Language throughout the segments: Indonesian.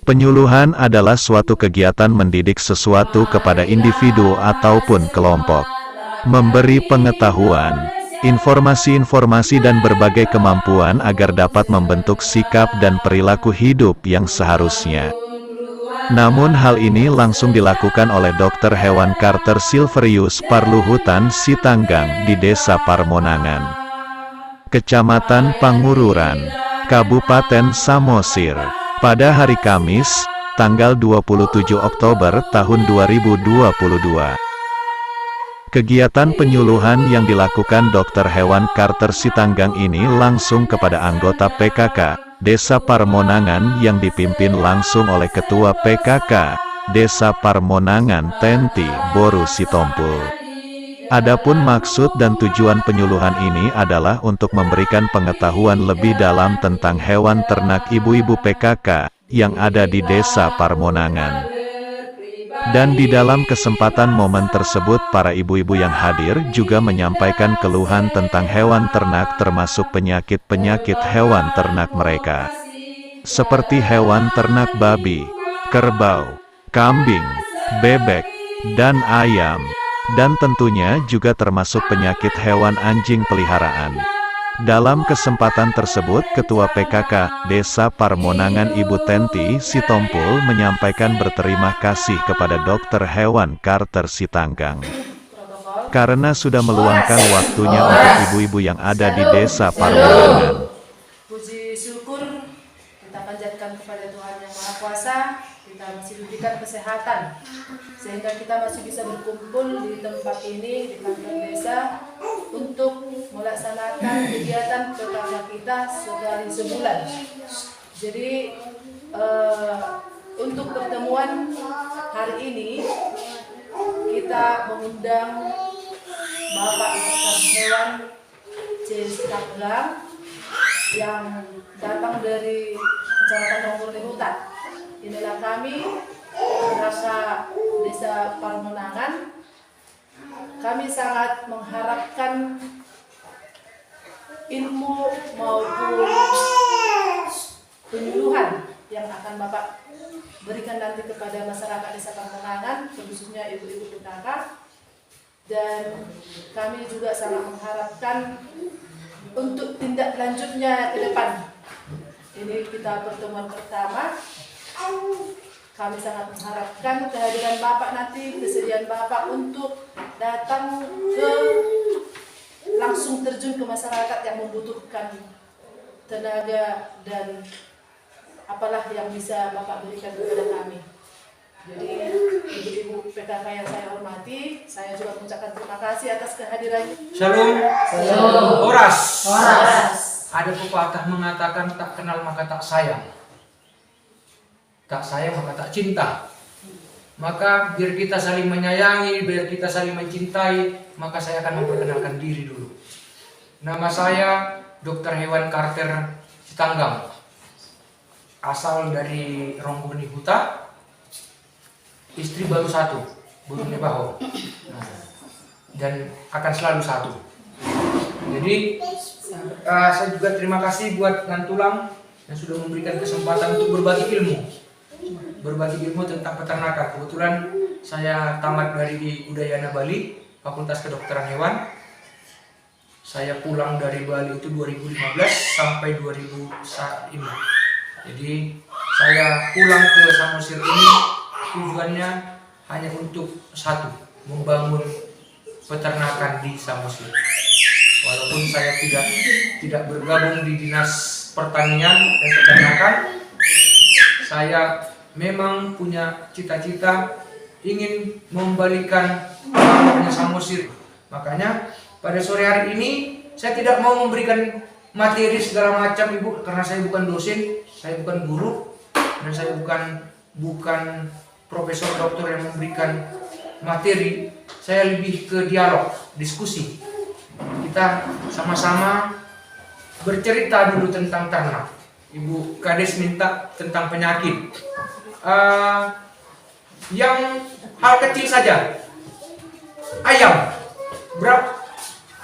Penyuluhan adalah suatu kegiatan mendidik sesuatu kepada individu ataupun kelompok. Memberi pengetahuan, informasi-informasi dan berbagai kemampuan agar dapat membentuk sikap dan perilaku hidup yang seharusnya. Namun hal ini langsung dilakukan oleh Dr. Hewan Carter Silverius Parluhutan Sitanggang di Desa Parmonangan, Kecamatan Pangururan, Kabupaten Samosir, pada hari Kamis, tanggal 27 Oktober tahun 2022. Kegiatan penyuluhan yang dilakukan Dr. Hewan Carter Sitanggang ini langsung kepada anggota PKK Desa Parmonangan yang dipimpin langsung oleh Ketua PKK Desa Parmonangan Tenti Boru Sitompul. Adapun maksud dan tujuan penyuluhan ini adalah untuk memberikan pengetahuan lebih dalam tentang hewan ternak ibu-ibu PKK yang ada di Desa Parmonangan. Dan di dalam kesempatan momen tersebut para ibu-ibu yang hadir juga menyampaikan keluhan tentang hewan ternak termasuk penyakit-penyakit hewan ternak mereka. Seperti hewan ternak babi, kerbau, kambing, bebek, dan ayam. Dan tentunya juga termasuk penyakit hewan anjing peliharaan. Dalam kesempatan tersebut, Ketua PKK Desa Parmonangan Ibu Tenti Sitompul menyampaikan berterima kasih kepada Dr. Hewan Carter Sitanggang karena sudah meluangkan waktunya untuk ibu-ibu yang ada di Desa Parmonangan. Puji syukur kita panjatkan kepada Tuhan Yang Maha Kuasa, kita masih diberikan kesehatan sehingga kita masih bisa berkumpul di tempat ini, di kantor desa, untuk melaksanakan kegiatan pertama kita sekali sebulan. Jadi untuk pertemuan hari ini kita mengundang Bapak Dr. Hewan Sitanggang yang datang dari Kecamatan Ronggur-Hutan. Inilah kami, rasa Desa Parmonangan. Kami sangat mengharapkan ilmu maupun penyuluhan yang akan Bapak berikan nanti kepada masyarakat Desa Parmonangan, khususnya ibu-ibu PKK. Dan kami juga sangat mengharapkan untuk tindak lanjutnya ke depan. Ini kita pertemuan pertama. Kami sangat mengharapkan kehadiran Bapak nanti, kesediaan Bapak untuk datang ke langsung terjun ke masyarakat yang membutuhkan tenaga dan apalah yang bisa Bapak berikan kepada kami. Jadi ibu-ibu PKK yang saya hormati, saya juga mengucapkan terima kasih atas kehadirannya. Shalom. Shalom. Horas. Horas. Ada pepatah mengatakan tak kenal maka tak sayang. Tak sayang maka tak cinta. Maka biar kita saling menyayangi, biar kita saling mencintai, maka saya akan memperkenalkan diri dulu. Nama saya Dr. Hewan Carter Sitanggang. Asal dari Ronggur-Hutan. Istri baru satu, Burung Nebaho. Dan akan selalu satu. Jadi saya juga terima kasih buat Nantulang yang sudah memberikan kesempatan untuk berbagi ilmu tentang peternakan. Kebetulan saya tamat dari Udayana Bali, Fakultas Kedokteran Hewan. Saya pulang dari Bali itu 2015 sampai 2000 saat ini. Jadi saya pulang ke Samosir ini tujuannya hanya untuk satu, membangun peternakan di Samosir. Walaupun saya tidak bergabung di Dinas Pertanian dan Peternakan, saya memang punya cita-cita ingin membalikan namanya Samosir. Makanya pada sore hari ini saya tidak mau memberikan materi segala macam Ibu, karena saya bukan dosen, saya bukan guru, dan saya bukan profesor doktor yang memberikan materi. Saya lebih ke dialog, diskusi. Kita sama-sama bercerita dulu tentang ternak. Ibu Kades minta tentang penyakit. Yang hal kecil saja. Ayam.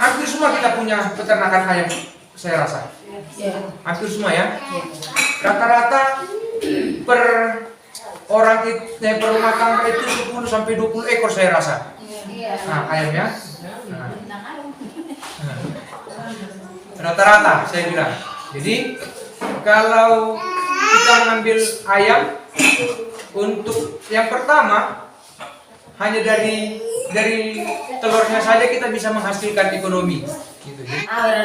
Hampir semua kita punya peternakan ayam, saya rasa. Hampir semua ya. Rata-rata per orang itu berumah tangga itu 10 sampai 20 ekor saya rasa. Nah, ayamnya. Rata-rata saya bilang. Jadi kalau kita mengambil ayam untuk yang pertama hanya dari telurnya saja kita bisa menghasilkan ekonomi. Gitu.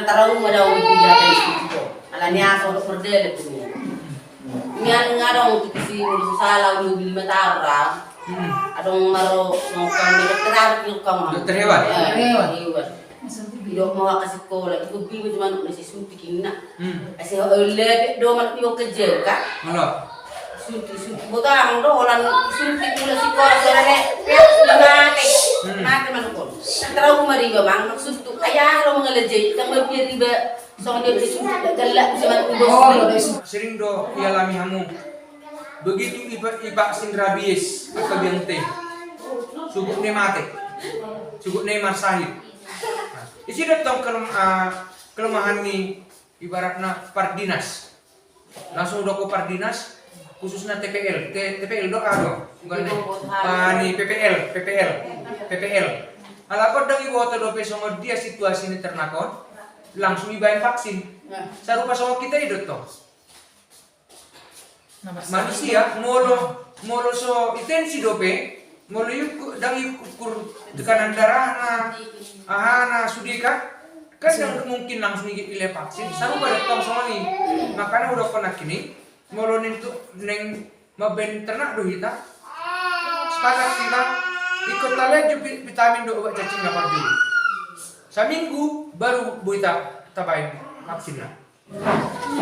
Tarawih ada ubi jatah itu. Alanya asal berdele tu. Mian ngarong tu kisi urus salah ubi 5 tahun. Adong maro ngokang dokter ngokang. Dokter hewan. Hewan. Dok mau kasih sekolah, itu bimu cuma nasi suntik ini nak. Asih oleh do man yo kerja kak. Halo. Suntik botang do orang suntik mula sekolah sore mati. Mati man ko. Terus mari ba bang nak suntuk ayah lo mengelejai, tang mapir riba so dia suntik galak cuma udah. Sering do ialami hamu. Begitu iba sin rabies atau biang teh. Subuk ne mati. Subuk ne marsahid. Isi datang kelemahan nih ibaratnya Pardinas. Langsung udah ke Pardinas khususnya TPL. TPL doa dong. Bukan nih PPL. Alapor dang ibu atau dope songo dia situasi ini ternakon langsung ibain vaksin. Sarupa songo kita itu toh. Manusia molo so intensi dope molo yuk dang ukur tekanan darahna ahana sudika kan yang mungkin langsung pilih vaksin sarupa datang sama nih makanya udah pernah kini molo neng maben ternak do kita sepakat kita ikut tali vitamin do obat cacing lapar dulu seminggu baru buita tabain vaksin lah.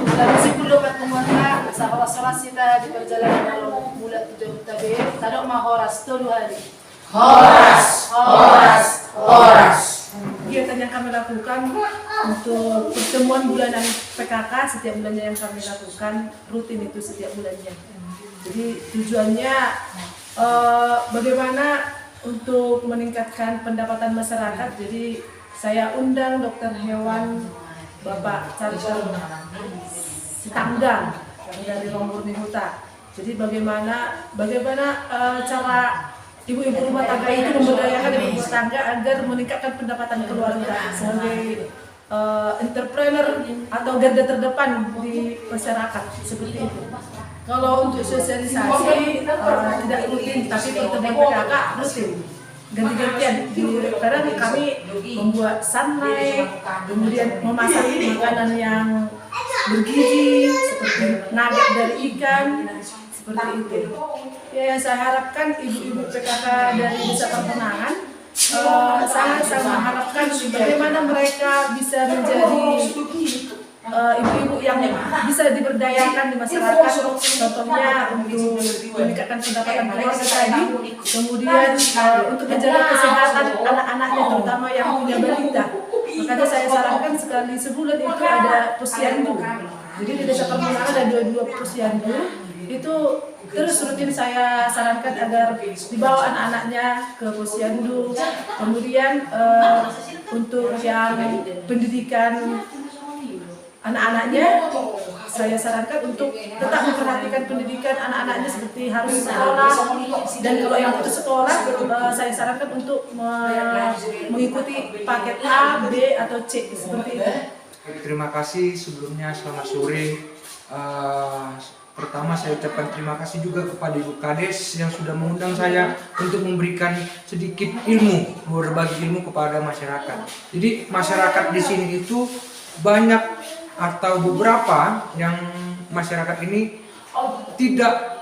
Dari 10 pertemuan sa oras-oras kita di perjalanan kalau mula 7 tabi, tadok mah horas 3 hari. Horas. Kegiatan yang kami lakukan untuk pertemuan bulanan PKK setiap bulannya yang kami lakukan rutin itu setiap bulannya. Jadi tujuannya bagaimana untuk meningkatkan pendapatan masyarakat. Jadi saya undang dokter hewan Bapak Carter Sitanggang dari Rombongan Huta. Jadi bagaimana cara ibu-ibu rumah tangga itu memberdayakan ibu rumah tangga agar meningkatkan pendapatan keluarga sebagai entrepreneur atau garda terdepan di masyarakat seperti itu. Kalau untuk sosialisasi tidak rutin, tapi pertemuan PKK rutin. Ganti-gantian kadang kami membuat sunlight, kemudian memasak makanan yang bergizi seperti nugget dari ikan seperti itu. Ya, saya harapkan ibu-ibu PKK dari Desa Pertenangan sangat mengharapkan bagaimana mereka bisa menjadi ibu-ibu yang bisa diberdayakan di masyarakat, contohnya untuk meningkatkan pendapatan keluarga tadi, kemudian untuk menjaga kesehatan anak-anaknya terutama yang punya balita. Makanya saya sarankan sekali sebulan itu ada posyandu. Jadi di Desa Pertenangan ada 22 posyandu. Itu terus rutin saya sarankan agar dibawa anak-anaknya ke posyandu. Kemudian untuk yang pendidikan anak-anaknya saya sarankan untuk tetap memperhatikan pendidikan anak-anaknya seperti harus sekolah, dan kalau yang putus sekolah saya sarankan untuk mengikuti paket A, B atau C seperti itu. Terima kasih sebelumnya, selamat sore. Pertama saya ucapkan terima kasih juga kepada Ibu Kades yang sudah mengundang saya untuk memberikan sedikit ilmu, berbagi ilmu kepada masyarakat. Jadi masyarakat di sini itu banyak atau beberapa yang masyarakat ini tidak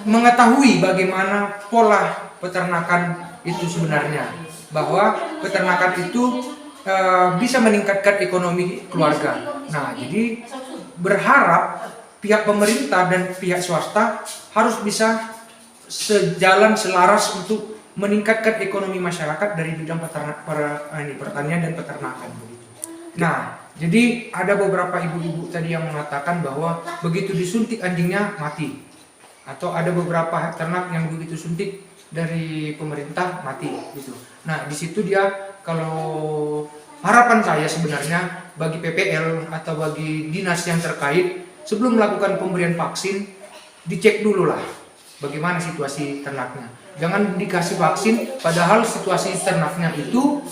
mengetahui bagaimana pola peternakan itu sebenarnya, bahwa peternakan itu bisa meningkatkan ekonomi keluarga. Nah, jadi berharap pihak pemerintah dan pihak swasta harus bisa sejalan selaras untuk meningkatkan ekonomi masyarakat dari bidang pertanian dan peternakan. Nah, jadi ada beberapa ibu-ibu tadi yang mengatakan bahwa begitu disuntik anjingnya mati, atau ada beberapa ternak yang begitu suntik dari pemerintah mati gitu. Nah, di situ dia, kalau harapan saya sebenarnya bagi PPL atau bagi dinas yang terkait sebelum melakukan pemberian vaksin dicek dulu lah bagaimana situasi ternaknya. Jangan dikasih vaksin padahal situasi ternaknya itu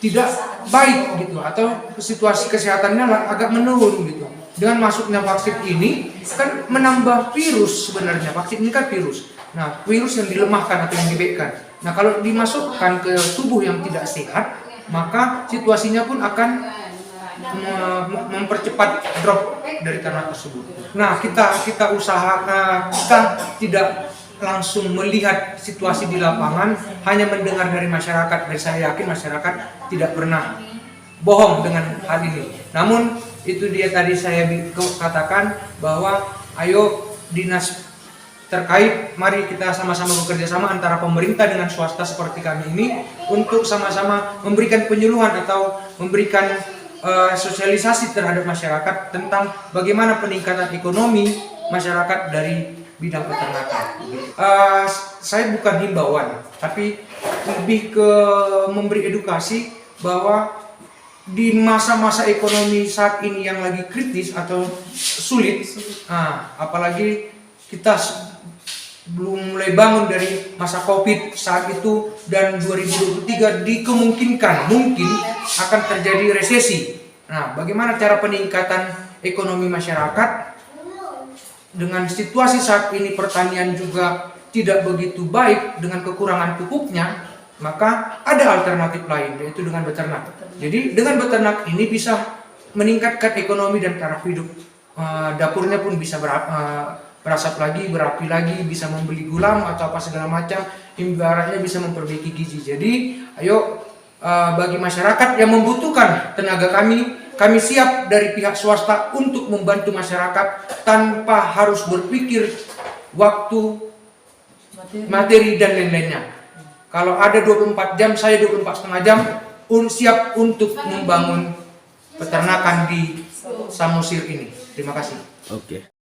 tidak baik gitu, atau situasi kesehatannya agak menurun gitu. Dengan masuknya vaksin ini kan menambah virus sebenarnya. Vaksin ini kan virus. Nah, virus yang dilemahkan atau yang dibekkan. Nah, kalau dimasukkan ke tubuh yang tidak sehat, maka situasinya pun akan mempercepat drop dari ternak tersebut. Nah, kita usahakan, kita tidak langsung melihat situasi di lapangan, hanya mendengar dari masyarakat. Dan saya yakin masyarakat tidak pernah bohong dengan hal ini. Namun itu dia tadi saya katakan bahwa ayo dinas terkait, mari kita sama-sama bekerja sama antara pemerintah dengan swasta seperti kami ini untuk sama-sama memberikan penyuluhan atau memberikan sosialisasi terhadap masyarakat tentang bagaimana peningkatan ekonomi masyarakat dari bidang peternakan. Saya bukan himbauan, tapi lebih ke memberi edukasi bahwa di masa-masa ekonomi saat ini yang lagi kritis atau sulit, apalagi kita belum mulai bangun dari masa Covid saat itu, dan 2023 dikemungkinkan mungkin akan terjadi resesi. Nah, bagaimana cara peningkatan ekonomi masyarakat dengan situasi saat ini? Pertanian juga tidak begitu baik dengan kekurangan pupuknya, maka ada alternatif lain, yaitu dengan beternak. Jadi dengan beternak ini bisa meningkatkan ekonomi dan taraf hidup. Dapurnya pun bisa berasap lagi, berapi lagi, bisa membeli gula atau apa segala macam, ibaratnya bisa memperbaiki gizi. Jadi ayo, bagi masyarakat yang membutuhkan tenaga kami siap dari pihak swasta untuk membantu masyarakat tanpa harus berpikir waktu, materi dan lain-lainnya. Kalau ada 24 jam, saya 24,5 jam siap untuk membangun peternakan di Samosir ini. Terima kasih. Oke.